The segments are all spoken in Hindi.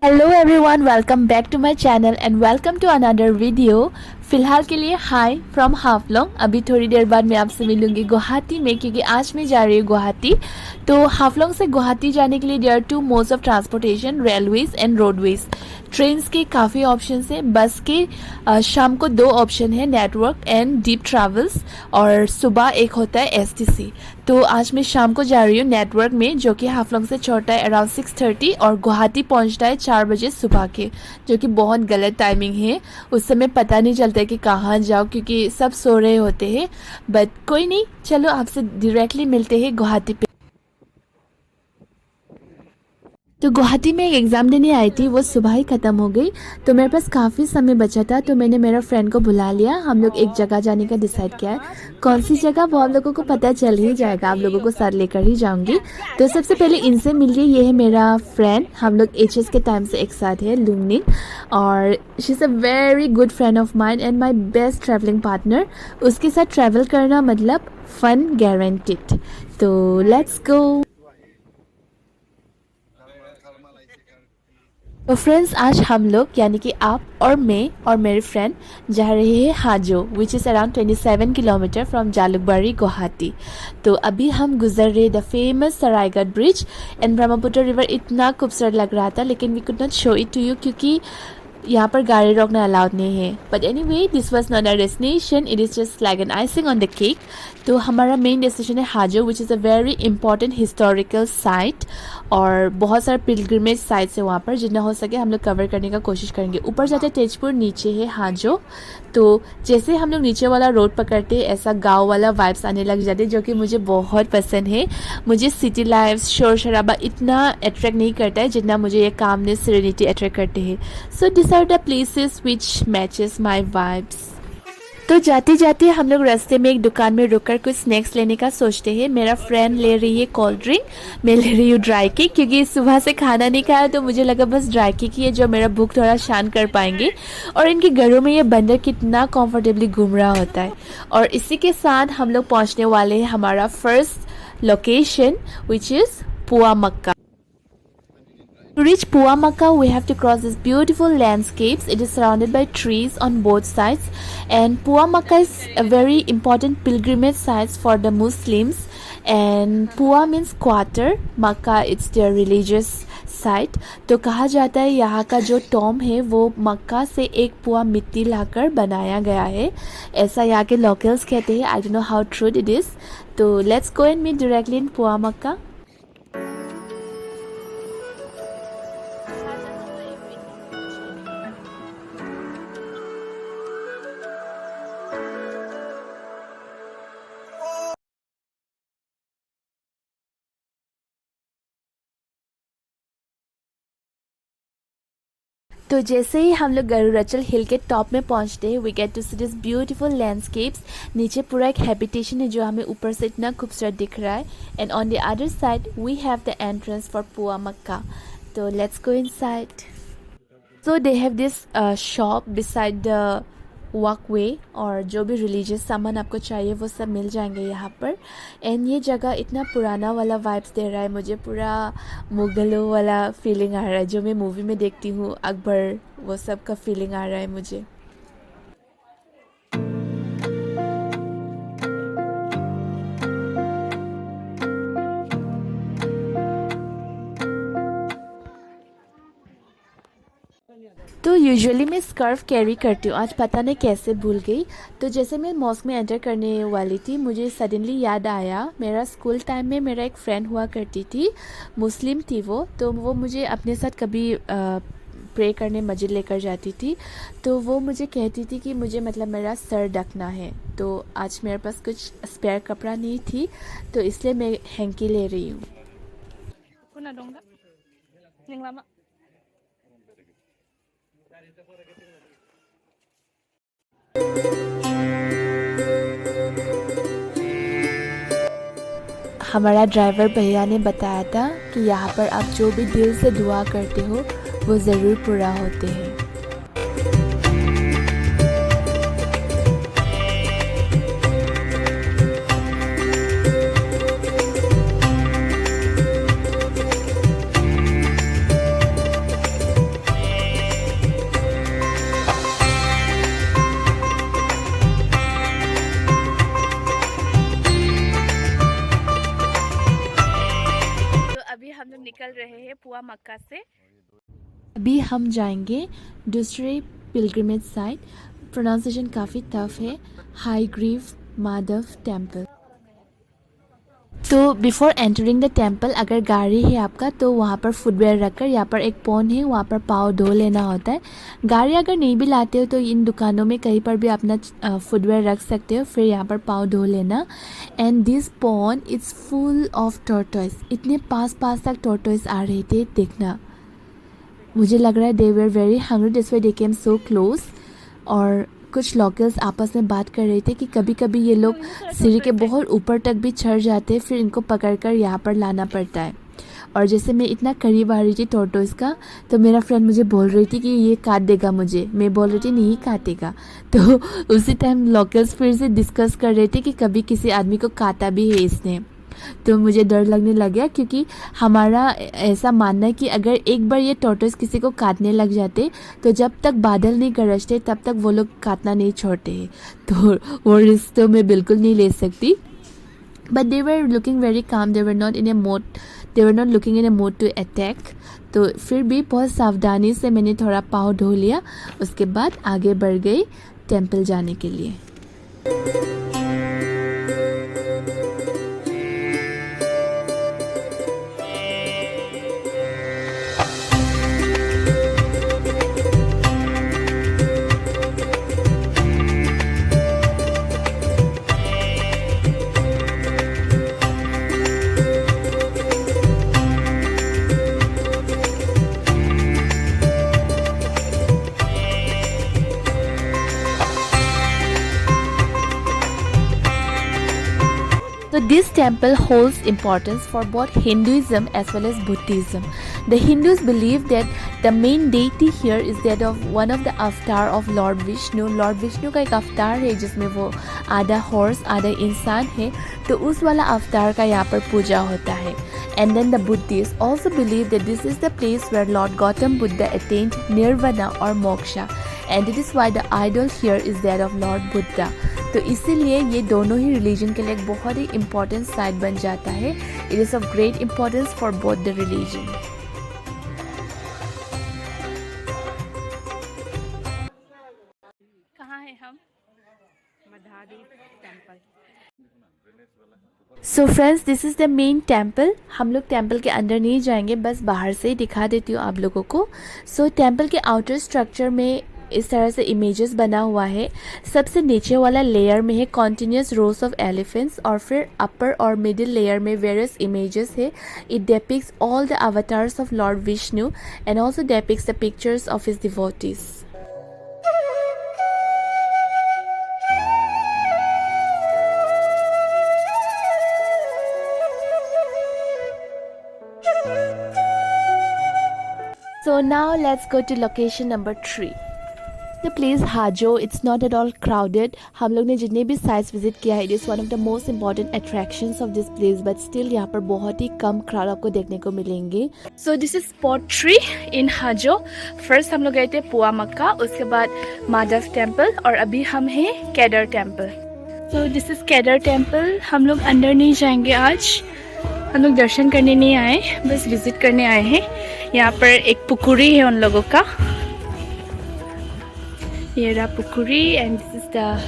Hello everyone, welcome back to my channel and welcome to another video. फ़िलहाल के लिए हाय फ्रॉम हाफलोंग। अभी थोड़ी देर बाद मैं आपसे मिलूंगी गुवाहाटी में, क्योंकि आज मैं जा रही हूँ गुवाहाटी। तो हाफलोंग से गुवाहाटी जाने के लिए there are two modes of transportation, railways and roadways. Trains के काफ़ी ऑप्शन हैं। बस के शाम को 2 ऑप्शन है, नेटवर्क एंड डीप ट्रैवल्स, और सुबह एक होता है एसटीसी। तो आज मैं शाम को जा रही हूँ नेटवर्क में, जो कि हाफलोंग से छोड़ता है अराउंड 6:30 और गुवाहाटी पहुँचता है 4 बजे सुबह के, जो कि बहुत गलत टाइमिंग है। उस समय पता नहीं चलता है कि कहाँ जाओ, क्योंकि सब सो रहे होते हैं। बट कोई नहीं, चलो आपसे डायरेक्टली मिलते हैं गुवाहाटी पे। तो गुवाहाटी में एक एग्ज़ाम देने आई थी, वो सुबह ही ख़त्म हो गई। तो मेरे पास काफ़ी समय बचा था, तो मैंने मेरा फ्रेंड को बुला लिया। हम लोग एक जगह जाने का डिसाइड किया है। कौन सी जगह वो आप लोगों को पता चल ही जाएगा, आप लोगों को साथ लेकर ही जाऊंगी। तो सबसे पहले इनसे मिलिए, ये है मेरा फ्रेंड। हम लोग एचएस के टाइम से एक साथ है, लुंगनिंग, और she is a very good friend of mine and my best travelling partner. उसके साथ ट्रैवल करना मतलब फ़न गारंटीड। तो लेट्स गो। तो फ्रेंड्स, आज हम लोग यानी कि आप और मैं और मेरे फ्रेंड जा रहे हैं Hajo, which is around 27 kilometre from Jalukbari Guwahati. तो अभी हम गुजर रहे the famous Saraighat bridge and Brahmaputra river. इतना खूबसूरत लग रहा था, लेकिन we could not show it to you क्योंकि यहाँ पर गाड़ी रोकना अलाउड नहीं है। But anyway, this was not a destination, it is just like an icing on the cake. तो हमारा मेन डेस्टिनेशन है Hajo, which is a very important historical site, और बहुत सारे पिलग्रिमेज साइट्स है वहाँ पर। जितना हो सके हम लोग कवर करने का कोशिश करेंगे। ऊपर जाते तेजपुर, नीचे है हाजो। तो जैसे हम लोग नीचे वाला रोड पकड़ते ऐसा गाँव वाला वाइब्स आने लग जाते, जो कि मुझे बहुत पसंद है। मुझे सिटी लाइफ, शोर शराबा इतना अट्रैक्ट नहीं करता है जितना मुझे ये कामनेस, सेरेनिटी अट्रैक्ट करते हैं। So this are the places which matches my vibes. तो जाते जाते हम लोग रास्ते में एक दुकान में रुककर कुछ स्नैक्स लेने का सोचते हैं। मेरा फ्रेंड ले रही है कोल्ड ड्रिंक, मैं ले रही हूँ ड्राई केक, क्योंकि सुबह से खाना नहीं खाया, तो मुझे लगा बस ड्राई केक ही है जो मेरा भूख थोड़ा शांत कर पाएंगे। और इनके घरों में ये बंदर कितना कंफर्टेबली घूम रहा होता है। और इसी के साथ हम लोग पहुँचने वाले हैं हमारा फर्स्ट लोकेशन, विच इज़ पुआ मक्का। To reach Puamakka, we have to cross these beautiful landscapes. It is surrounded by trees on both sides, and Puamakka is a very important pilgrimage site for the Muslims. And Pua means quarter, Makkah it's their religious site. तो कहा जाता है यहाँ का जो टॉम है वो मक्का से एक पुआ मिट्टी लाकर बनाया गया है, ऐसा यहाँ के लोकल्स कहते हैं। I don't know how true it is. तो let's go and meet directly in Poa Mecca. तो जैसे ही हम लोग गरुड़ाचल हिल के टॉप में पहुंचते हैं, we get to see this beautiful landscapes. नीचे पूरा एक हैबिटेशन है जो हमें ऊपर से इतना खूबसूरत दिख रहा है, and on the other side we have the entrance for Poa Mecca. तो let's go inside. So they have this shop beside the walkway, और जो भी रिलीजियस सामान आपको चाहिए वो सब मिल जाएंगे यहाँ पर। एंड ये जगह इतना पुराना वाला वाइब्स दे रहा है मुझे, पूरा मुगलों वाला फीलिंग आ रहा है जो मैं मूवी में देखती हूँ, अकबर, वो सब का फीलिंग आ रहा है मुझे। तो यूजुअली मैं स्कार्फ कैरी करती हूँ, आज पता नहीं कैसे भूल गई। तो जैसे मैं मॉस्क में एंटर करने वाली थी, मुझे सडनली याद आया मेरा स्कूल टाइम में मेरा एक फ्रेंड हुआ करती थी, मुस्लिम थी वो। तो वो मुझे अपने साथ कभी प्रे करने मस्जिद लेकर जाती थी। तो वो मुझे कहती थी कि मुझे मतलब मेरा सर ढकना है। तो आज मेरे पास कुछ स्पेयर कपड़ा नहीं थी, तो इसलिए मैं हैंकी ले रही हूँ। हमारा ड्राइवर भैया ने बताया था कि यहाँ पर आप जो भी दिल से दुआ करते हो वो ज़रूर पूरा होते हैं। निकल रहे हैं पुआ मक्का से। अभी हम जाएंगे दूसरे पिलग्रिमेज साइट, प्रोनाउंसिएशन काफ़ी टफ है, हाईग्रीव माधव टेम्पल। तो बिफोर एंटरिंग द टेम्पल अगर गाड़ी है आपका तो वहाँ पर फुटवेयर रखकर, यहाँ पर एक पॉन्ड है वहाँ पर पाँव धो लेना होता है। गाड़ी अगर नहीं भी लाते हो तो इन दुकानों में कहीं पर भी अपना फुटवेयर रख सकते हो, फिर यहाँ पर पाँव धो लेना। And this pond it's full of tortoise, इतने पास तक टॉर्टोइस आ रहे थे, देखना मुझे लग रहा है they were very hungry, this way they came so close. और कुछ लोकल्स आपस में बात कर रहे थे कि कभी कभी ये लोग सीढ़ी के बहुत ऊपर तक भी चढ़ जाते हैं, फिर इनको पकड़कर यहाँ पर लाना पड़ता है। और जैसे मैं इतना करीब आ रही थी टॉर्टोइस का, तो मेरा फ्रेंड मुझे बोल रही थी कि ये काट देगा मुझे, मैं बोल रही थी नहीं काटेगा। तो उसी टाइम लोकल्स फिर से डिस्कस कर रहे थे कि कभी किसी आदमी को काटा भी है इसने। तो मुझे डर लगने लग गया, क्योंकि हमारा ऐसा मानना है कि अगर एक बार ये टॉर्टोइस किसी को काटने लग जाते तो जब तक बादल नहीं गरजते तब तक वो लोग काटना नहीं छोड़ते हैं। तो वो रिस्क तो मैं बिल्कुल नहीं ले सकती। But they were looking very calm, they were not looking in a mode to attack. तो फिर भी बहुत सावधानी से मैंने थोड़ा पाँव धो लिया, उसके बाद आगे बढ़ गई टेम्पल जाने के लिए। So this temple holds importance for both Hinduism as well as Buddhism. The Hindus believe that the main deity here is that of one of the avatar of Lord Vishnu. Lord Vishnu का एक अवतार है जिसमें वो आधा हॉर्स आधा इंसान है, तो उस वाला अवतार का यहाँ पर पूजा होता है। And then the Buddhists also believe that this is the place where Lord Gautam Buddha attained nirvana or moksha, and it is why the idol here is that of Lord Buddha. तो इसीलिए ये दोनों ही रिलीजन के लिए एक बहुत ही इम्पोर्टेंट साइट बन जाता है। It is of great importance for both the religion. कहाँ है हम? Mahadev temple. So friends, this is the main temple. हम लोग टेम्पल के अंदर नहीं जाएंगे, बस बाहर से ही दिखा देती हूँ आप लोगों को। सो टेम्पल के आउटर स्ट्रक्चर में इस तरह से इमेजेस बना हुआ है। सबसे नीचे वाला लेयर में है कॉन्टिन्यूस रोज ऑफ एलिफेंट्स, और फिर अपर और मिडिल लेयर में वेरियस इमेजेस है। It depicts all the avatars of Lord Vishnu and also depicts the pictures of his devotees. So now let's go to location number 3. The place Hajo, it's not at all crowded. हम लोग ने जितने भी साइट्स विजिट किया है, it is one of the most important attractions of this place, but still यहाँ पर बहुत ही कम क्राउड आपको देखने को मिलेंगे। So this is spot 3 in Hajo. First हम लोग गए थे पुआ मक्का, उसके बाद माधव टेम्पल, और अभी हम हैं Kedar temple. So this is Kedar temple. हम लोग अंदर नहीं जाएंगे आज, हम लोग दर्शन करने नहीं आए, बस विजिट करने आए हैं। यहाँ पर एक पुकुरी है उन लोगों का, ये रहा पुकुरी, and this is the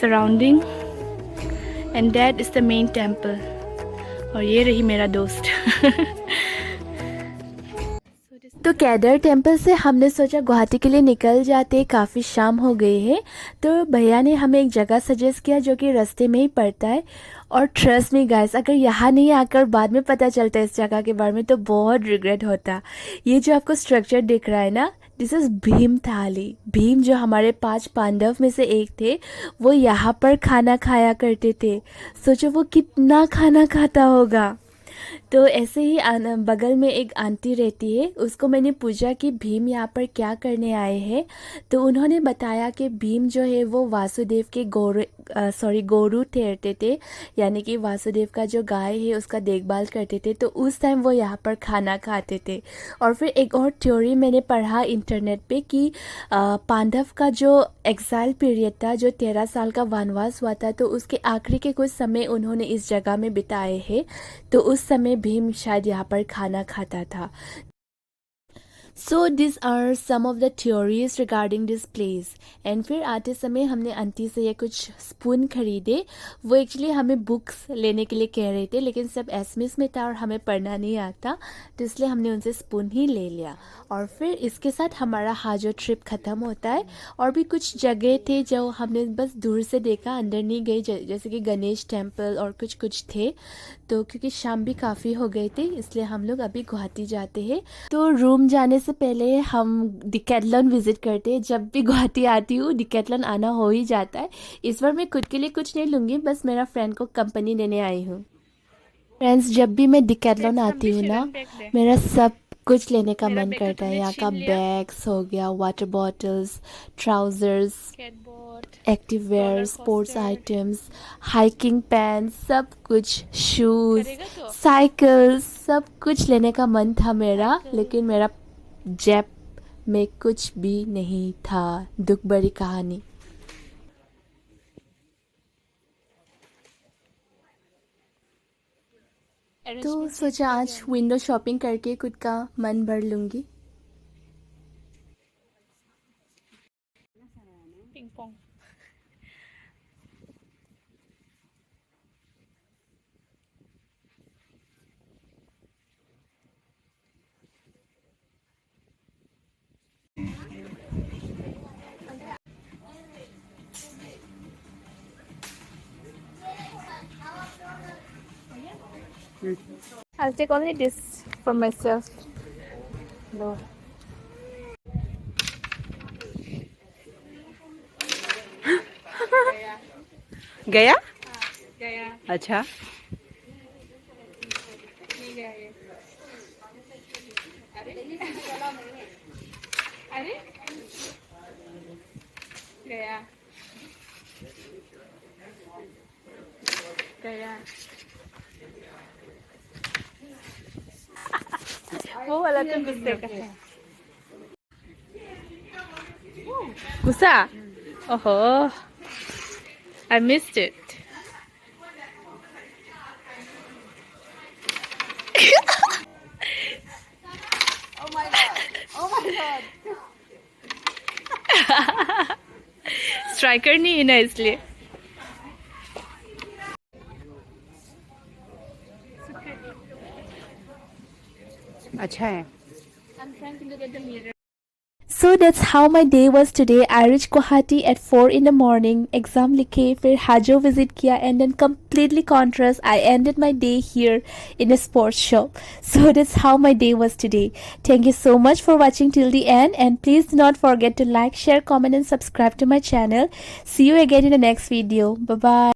surrounding, and that is the main temple. और ये रही मेरा दोस्त। तो केदार टेम्पल से हमने सोचा गुवाहाटी के लिए निकल जाते, काफ़ी शाम हो गई है। तो भैया ने हमें एक जगह सजेस्ट किया जो कि रास्ते में ही पड़ता है, और ट्रस्ट मी गाइस, अगर यहाँ नहीं आकर बाद में पता चलता है इस जगह के बारे में तो बहुत रिग्रेट होता। ये जो आपको स्ट्रक्चर दिख रहा है ना, दिस इज़ भीम थाली। भीम जो हमारे 5 पांडव में से एक थे, वो यहाँ पर खाना खाया करते थे। सोचो वो कितना खाना खाता होगा। तो ऐसे ही बगल में एक आंटी रहती है, उसको मैंने पूछा कि भीम यहाँ पर क्या करने आए हैं। तो उन्होंने बताया कि भीम जो है वो वासुदेव के गोरू ठहरते थे, यानी कि वासुदेव का जो गाय है उसका देखभाल करते थे। तो उस टाइम वो यहाँ पर खाना खाते थे। और फिर एक और थ्योरी मैंने पढ़ा इंटरनेट पे कि पांडव का जो एग्जाइल पीरियड था, जो 13 साल का वनवास हुआ था, तो उसके आखिरी के कुछ समय उन्होंने इस जगह में बिताए हैं। तो उस समय भीम शायद यहाँ पर खाना खाता था। So this are some of the theories regarding this place. And फिर आते समय हमने आंटी से ये कुछ स्पून खरीदे। वो एक्चुअली हमें बुक्स लेने के लिए कह रहे थे, लेकिन सब एसएमएस में था और हमें पढ़ना नहीं आता, तो इसलिए हमने उनसे स्पून ही ले लिया। और फिर इसके साथ हमारा हाजो ट्रिप ख़त्म होता है। और भी कुछ जगह थे जो हमने बस दूर से देखा, अंदर नहीं गई, जैसे कि गणेश टेम्पल और कुछ कुछ थे। तो क्योंकि शाम भी काफ़ी हो गई थी, इसलिए हम लोग अभी गुवाहाटी जाते हैं। तो रूम जाने से पहले हम डिकैथलॉन विज़िट करते हैं। जब भी गुवाहाटी आती हूँ डिकैथलॉन आना हो ही जाता है। इस बार मैं खुद के लिए कुछ नहीं लूँगी, बस मेरा फ्रेंड को कंपनी देने आई हूँ। फ्रेंड्स, जब भी मैं डिकैथलॉन आती हूँ ना, मेरा सब कुछ लेने का मन करता है। यहाँ का बैग्स हो गया, water bottles, trousers, active wear, sports items, hiking pants, सब कुछ, शूज़, साइकिल्स, सब कुछ लेने का मन था मेरा, लेकिन मेरा जेब में कुछ भी नहीं था। दुख भरी कहानी। तो सोचा आज विंडो शॉपिंग करके खुद का मन भर लूँगी। Ping pong. I'll take only this for myself. No. गया? गया अच्छा, नहीं गया ये। अरे अरे गया गया। वो वाला तो गुस्से का है। गुस्सा? ओहो, I missed it. Oh my god! Oh my god! Striker नहीं है ना इसलिए। अच्छा है। I'm trying to look at the mirror. So that's how my day was today. I reached Guwahati at 4 in the morning. Exam likhe, फिर हाजो visit किया, and then completely contrast, I ended my day here in a sports shop. So that's how my day was today. Thank you so much for watching till the end, and please do not forget to like, share, comment, and subscribe to my channel. See you again in the next video. Bye bye.